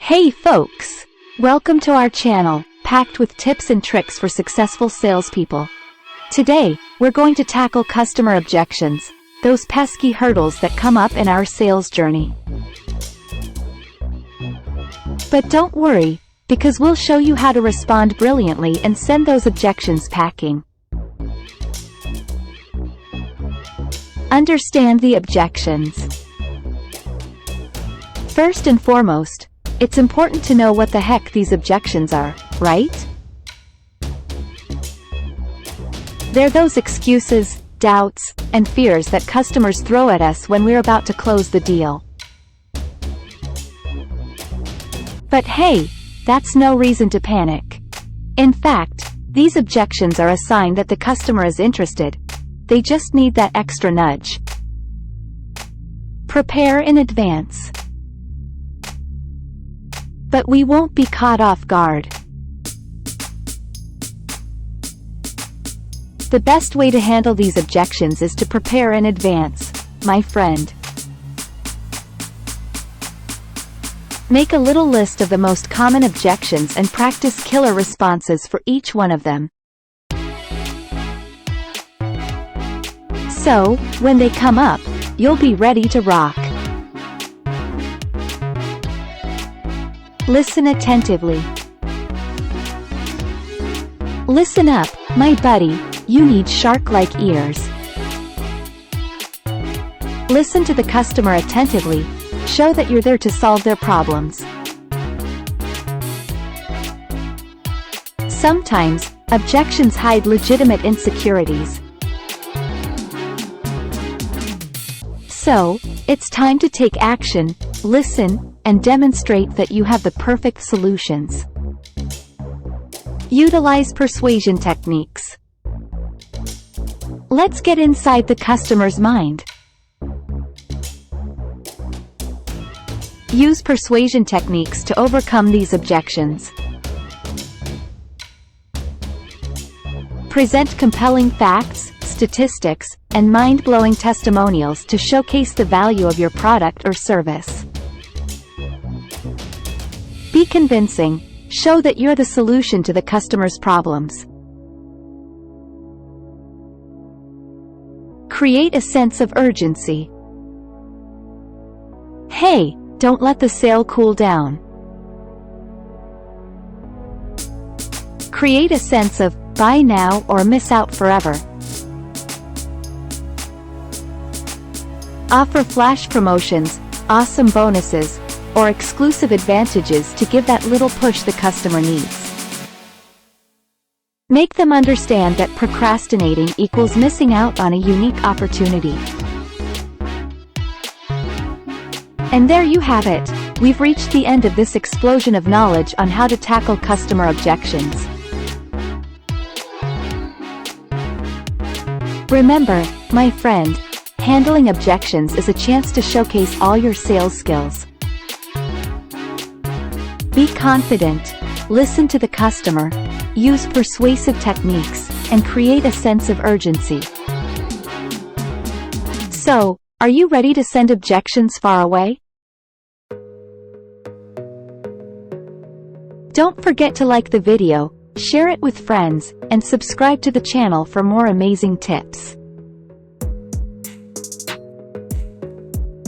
Hey folks! Welcome to our channel, packed with tips and tricks for successful salespeople. Today, we're going to tackle customer objections, those pesky hurdles that come up in our sales journey. But don't worry, because we'll show you how to respond brilliantly and send those objections packing. Understand the objections. First and foremost, it's important to know what the heck these objections are, right? They're those excuses, doubts, and fears that customers throw at us when we're about to close the deal. But hey, that's no reason to panic. In fact, these objections are a sign that the customer is interested. They just need that extra nudge. Prepare in advance. But we won't be caught off guard. The best way to handle these objections is to prepare in advance, my friend. Make a little list of the most common objections and practice killer responses for each one of them. So, when they come up, you'll be ready to rock. Listen attentively. Listen up, my buddy, you need shark-like ears. Listen to the customer attentively. Show that you're there to solve their problems. Sometimes, objections hide legitimate insecurities. So, it's time to take action, listen, and demonstrate that you have the perfect solutions. Utilize persuasion techniques. Let's get inside the customer's mind. Use persuasion techniques to overcome these objections. Present compelling facts, statistics, and mind-blowing testimonials to showcase the value of your product or service. Be convincing. Show that you're the solution to the customer's problems. Create a sense of urgency. Hey, don't let the sale cool down. Create a sense of buy now or miss out forever. Offer flash promotions, awesome bonuses, or exclusive advantages to give that little push the customer needs. Make them understand that procrastinating equals missing out on a unique opportunity. And there you have it. We've reached the end of this explosion of knowledge on how to tackle customer objections. Remember, my friend, handling objections is a chance to showcase all your sales skills. Be confident, listen to the customer, use persuasive techniques, and create a sense of urgency. So, are you ready to send objections far away? Don't forget to like the video, share it with friends, and subscribe to the channel for more amazing tips.